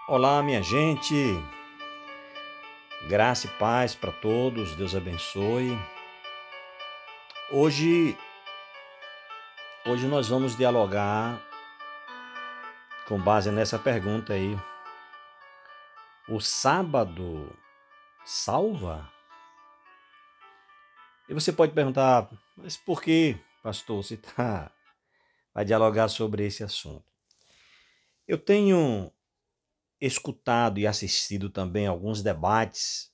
Olá, minha gente, graça e paz para todos, Deus abençoe. Hoje, hoje nós vamos dialogar com base nessa pergunta aí. O sábado salva? E você pode perguntar, mas por que, pastor, você vai dialogar sobre esse assunto? Eu tenho escutado e assistido também alguns debates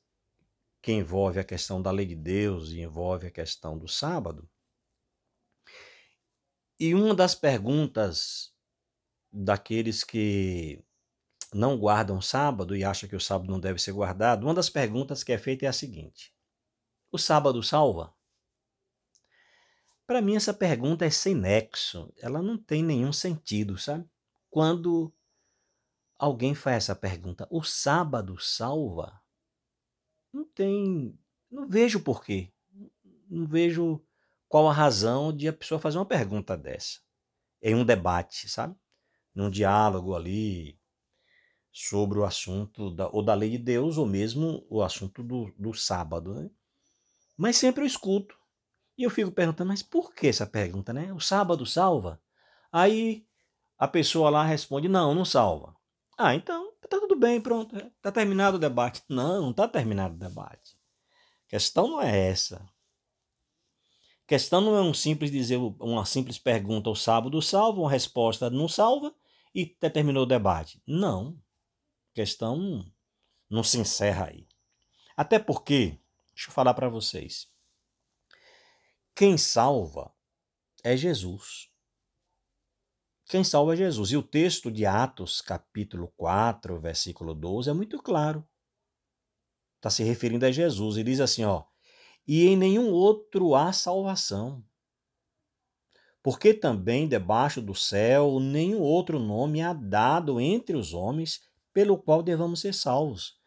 que envolvem a questão da lei de Deus e envolve a questão do sábado. E uma das perguntas daqueles que não guardam sábado e acham que o sábado não deve ser guardado, uma das perguntas que é feita é a seguinte: o sábado salva? Para mim, essa pergunta é sem nexo, ela não tem nenhum sentido, sabe? Quando alguém faz essa pergunta, o sábado salva? Não tem, não vejo porquê, não vejo qual a razão de a pessoa fazer uma pergunta dessa em um debate, sabe? Num diálogo ali, sobre o assunto ou da lei de Deus, ou mesmo o assunto do sábado. Né? Mas sempre eu escuto. E eu fico perguntando, mas por que essa pergunta, né? O sábado salva? Aí a pessoa lá responde, não, não salva. Ah, então tá tudo bem, pronto. Tá terminado o debate. Não, não tá terminado o debate. A questão não é essa. A questão não é uma simples pergunta, o sábado salva, uma resposta não salva e terminou o debate. Não. A questão não se encerra aí. Até porque, deixa eu falar para vocês, quem salva é Jesus. Quem salva é Jesus. E o texto de Atos, capítulo 4, versículo 12, é muito claro. Está se referindo a Jesus. E diz assim, ó, e em nenhum outro há salvação, porque também debaixo do céu nenhum outro nome há dado entre os homens pelo qual devamos ser salvos.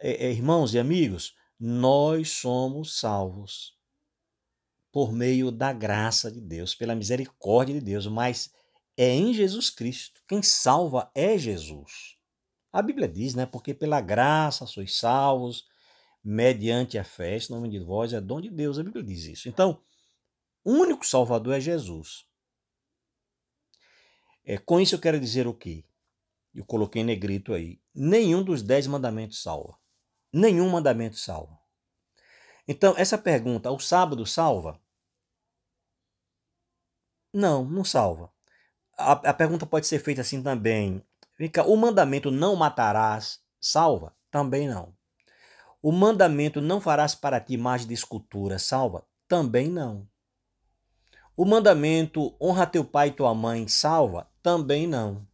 Irmãos e amigos, nós somos salvos por meio da graça de Deus, pela misericórdia de Deus, mas é em Jesus Cristo. Quem salva é Jesus. A Bíblia diz, né? Porque pela graça sois salvos, mediante a fé, esse nome de vós é dom de Deus. A Bíblia diz isso. Então, o único salvador é Jesus. Com isso eu quero dizer o quê? Eu coloquei em negrito aí. Nenhum dos 10 mandamentos salva. Nenhum mandamento salva. Então, essa pergunta, o sábado salva? Não, não salva. A pergunta pode ser feita assim também. Vem cá, o mandamento não matarás salva? Também não. O mandamento não farás para ti imagem de escultura salva? Também não. O mandamento honra teu pai e tua mãe salva? Também não.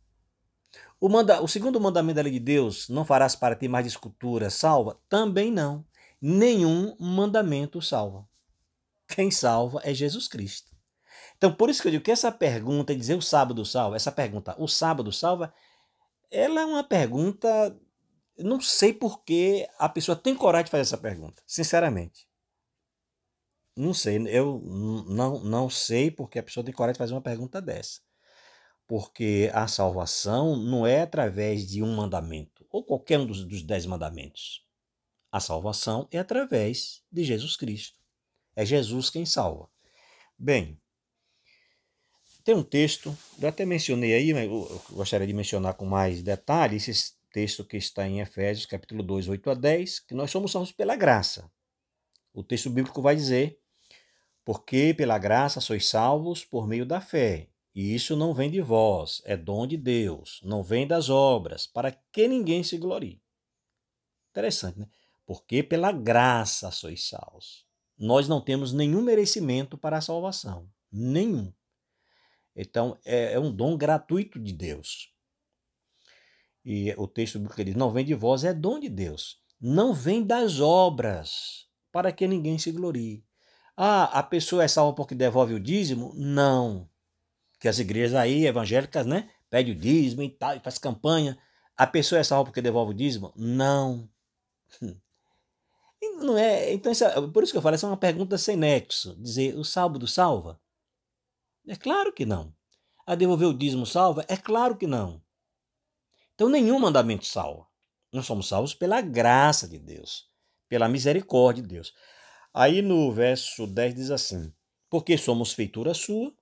O segundo mandamento da lei de Deus, não farás para ti imagem de escultura salva? Também não. Nenhum mandamento salva. Quem salva é Jesus Cristo. Então, por isso que eu digo que essa pergunta, dizer o sábado salva, essa pergunta, o sábado salva, ela é uma pergunta, não sei por que a pessoa tem coragem de fazer essa pergunta, sinceramente. Não sei, eu não sei porque a pessoa tem coragem de fazer uma pergunta dessa. Porque a salvação não é através de um mandamento, ou qualquer um dos 10 mandamentos. A salvação é através de Jesus Cristo. É Jesus quem salva. Bem, tem um texto, eu até mencionei aí, mas eu gostaria de mencionar com mais detalhe, esse texto que está em Efésios, capítulo 2, 8 a 10, que nós somos salvos pela graça. O texto bíblico vai dizer, porque pela graça sois salvos por meio da fé, e isso não vem de vós, é dom de Deus, não vem das obras, para que ninguém se glorie. Interessante, né? Porque pela graça sois salvos. Nós não temos nenhum merecimento para a salvação, nenhum. Então, é um dom gratuito de Deus. E o texto bíblico diz, não vem de vós, é dom de Deus. Não vem das obras, para que ninguém se glorie. Ah, a pessoa é salva porque devolve o dízimo? Não. Que as igrejas aí, evangélicas, né, pede o dízimo e tal, e faz campanha. A pessoa é salva porque devolve o dízimo? Não. Não é, então, por isso que eu falo, essa é uma pergunta sem nexo. Dizer, o sábado salva? É claro que não. A devolver o dízimo salva? É claro que não. Então, nenhum mandamento salva. Nós somos salvos pela graça de Deus, pela misericórdia de Deus. Aí no verso 10 diz assim: porque somos feitura sua,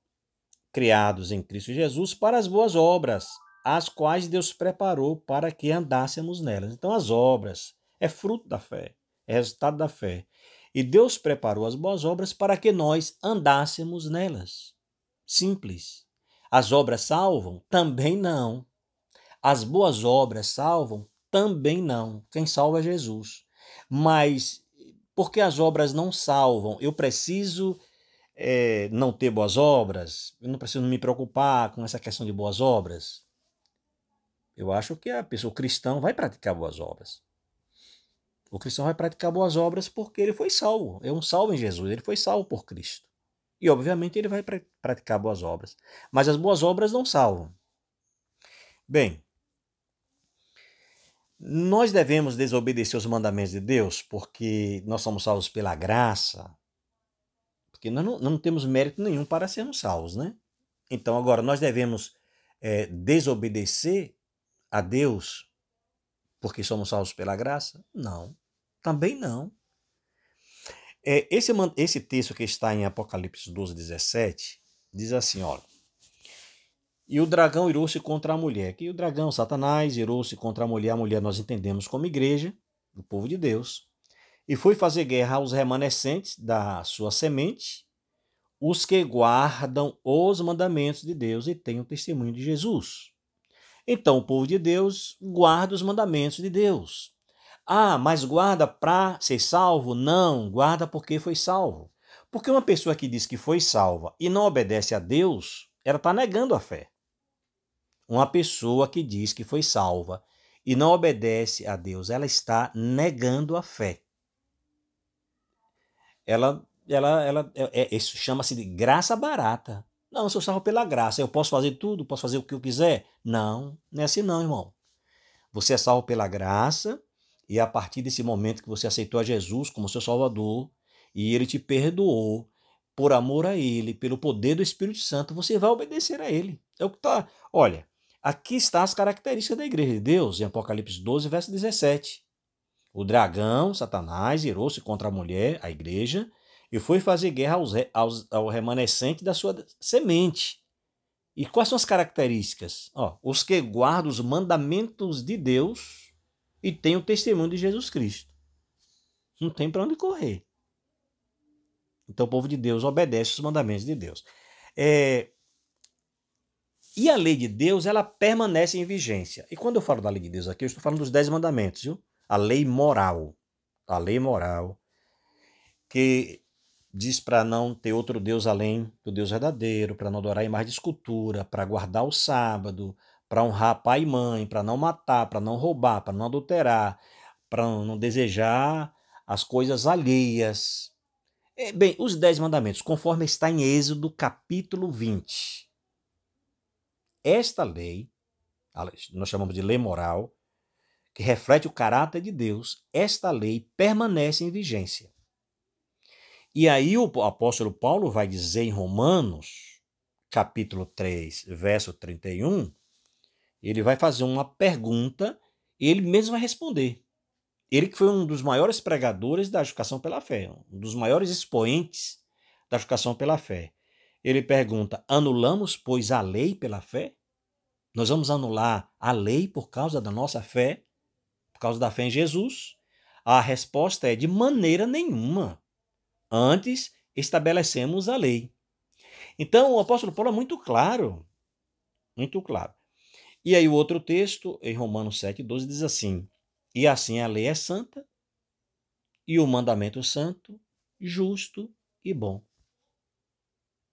criados em Cristo Jesus para as boas obras, as quais Deus preparou para que andássemos nelas. Então, as obras é fruto da fé, é resultado da fé. E Deus preparou as boas obras para que nós andássemos nelas. Simples. As obras salvam? Também não. As boas obras salvam? Também não. Quem salva é Jesus. Mas porque as obras não salvam, eu preciso não ter boas obras? Eu não preciso me preocupar com essa questão de boas obras? Eu acho que a pessoa, o cristão, vai praticar boas obras. O cristão vai praticar boas obras porque ele foi salvo. É um salvo em Jesus, ele foi salvo por Cristo. E, obviamente, ele vai praticar boas obras. Mas as boas obras não salvam. Bem, nós devemos desobedecer os mandamentos de Deus porque nós somos salvos pela graça, porque nós não temos mérito nenhum para sermos salvos, né? Então, agora, nós devemos desobedecer a Deus porque somos salvos pela graça? Não, também não. Esse texto que está em Apocalipse 12, 17, diz assim, olha: e o dragão irou-se contra a mulher. Que o dragão, Satanás, irou-se contra a mulher nós entendemos como igreja, o povo de Deus, e foi fazer guerra aos remanescentes da sua semente, os que guardam os mandamentos de Deus e têm o testemunho de Jesus. Então o povo de Deus guarda os mandamentos de Deus. Ah, mas guarda para ser salvo? Não, guarda porque foi salvo. Porque uma pessoa que diz que foi salva e não obedece a Deus, ela está negando a fé. Uma pessoa que diz que foi salva e não obedece a Deus, ela está negando a fé. Isso chama-se de graça barata. Não, eu sou salvo pela graça, eu posso fazer tudo, posso fazer o que eu quiser. Não, não é assim não, irmão. Você é salvo pela graça e a partir desse momento que você aceitou a Jesus como seu Salvador e Ele te perdoou, por amor a Ele, pelo poder do Espírito Santo, você vai obedecer a Ele. É o que tá. Olha, aqui estão as características da igreja de Deus, em Apocalipse 12, verso 17. O dragão, Satanás, irou-se contra a mulher, a igreja, e foi fazer guerra ao remanescente da sua semente. E quais são as características? Os que guardam os mandamentos de Deus e têm o testemunho de Jesus Cristo. Não tem para onde correr. Então o povo de Deus obedece os mandamentos de Deus. E a lei de Deus, ela permanece em vigência. E quando eu falo da lei de Deus aqui, eu estou falando dos 10 mandamentos, viu? A lei moral. A lei moral que diz para não ter outro Deus além do Deus verdadeiro, para não adorar imagem de escultura, para guardar o sábado, para honrar pai e mãe, para não matar, para não roubar, para não adulterar, para não desejar as coisas alheias. Bem, os 10 mandamentos, conforme está em Êxodo capítulo 20. Esta lei, nós chamamos de lei moral, que reflete o caráter de Deus, esta lei permanece em vigência. E aí o apóstolo Paulo vai dizer em Romanos, capítulo 3, verso 31, ele vai fazer uma pergunta e ele mesmo vai responder. Ele que foi um dos maiores pregadores da justificação pela fé, um dos maiores expoentes da justificação pela fé. Ele pergunta: anulamos, pois, a lei pela fé? Nós vamos anular a lei por causa da nossa fé, por causa da fé em Jesus? A resposta é: de maneira nenhuma. Antes, estabelecemos a lei. Então, o apóstolo Paulo é muito claro. Muito claro. E aí o outro texto, em Romanos 7:12, diz assim: e assim a lei é santa, e o mandamento santo, justo e bom.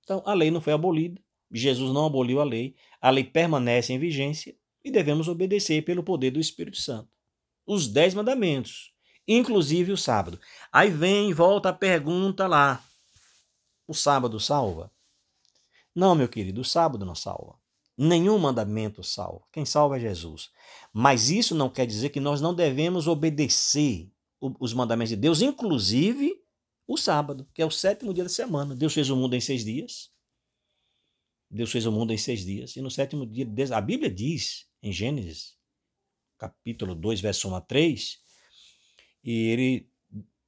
Então, a lei não foi abolida, Jesus não aboliu a lei permanece em vigência e devemos obedecer pelo poder do Espírito Santo. Os 10 mandamentos, inclusive o sábado. Aí vem e volta a pergunta lá: o sábado salva? Não, meu querido, o sábado não salva. Nenhum mandamento salva. Quem salva é Jesus. Mas isso não quer dizer que nós não devemos obedecer os mandamentos de Deus, inclusive o sábado, que é o 7º dia da semana. Deus fez o mundo em 6 dias. Deus fez o mundo em 6 dias. E no 7º dia, a Bíblia diz, em Gênesis, capítulo 2, verso 1 a 3, e ele,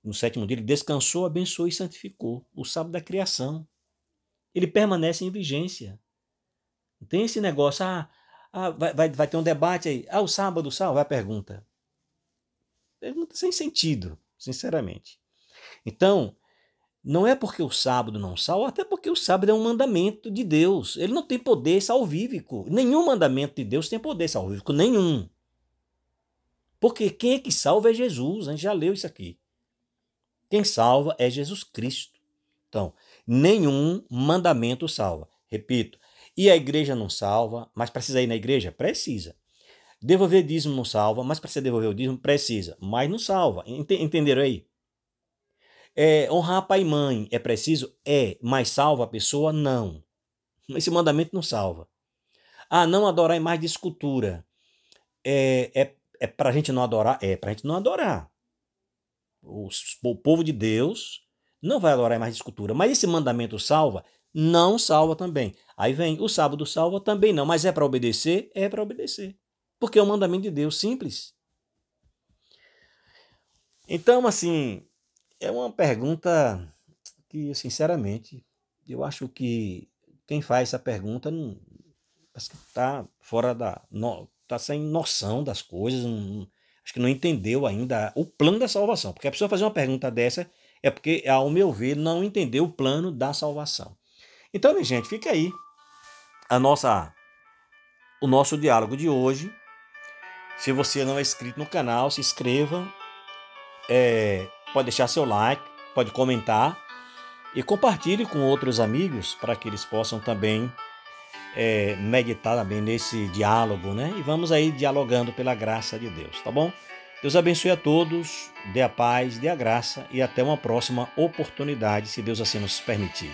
no sétimo dia, ele descansou, abençoou e santificou. O sábado da criação. Ele permanece em vigência. Não tem esse negócio, vai ter um debate aí. O sábado, vai a pergunta. Pergunta sem sentido, sinceramente. Então, não é porque o sábado não salva, até porque o sábado é um mandamento de Deus. Ele não tem poder salvífico. Nenhum mandamento de Deus tem poder salvífico, nenhum. Porque quem é que salva é Jesus, a gente já leu isso aqui. Quem salva é Jesus Cristo. Então, nenhum mandamento salva. Repito, e a igreja não salva, mas precisa ir na igreja? Precisa. Devolver dízimo não salva, mas precisa devolver o dízimo? Precisa, mas não salva. Entenderam aí? Honrar pai e mãe é preciso? Mas salva a pessoa? Não. Esse mandamento não salva. Não adorar em mais de escultura. É para a gente não adorar? É para a gente não adorar. O povo de Deus não vai adorar em mais de escultura. Mas esse mandamento salva? Não salva também. Aí vem, o sábado salva? Também não. Mas é para obedecer? É para obedecer. Porque é um mandamento de Deus, simples. Então, assim, é uma pergunta que, sinceramente, eu acho que quem faz essa pergunta não, parece que está fora está sem noção das coisas, acho que não entendeu ainda o plano da salvação. Porque a pessoa fazer uma pergunta dessa é porque, ao meu ver, não entendeu o plano da salvação. Então, minha gente, fica aí o nosso diálogo de hoje. Se você não é inscrito no canal, se inscreva. Pode deixar seu like, pode comentar e compartilhe com outros amigos para que eles possam também meditar também nesse diálogo, né? E vamos aí dialogando pela graça de Deus, tá bom? Deus abençoe a todos, dê a paz, dê a graça e até uma próxima oportunidade, se Deus assim nos permitir.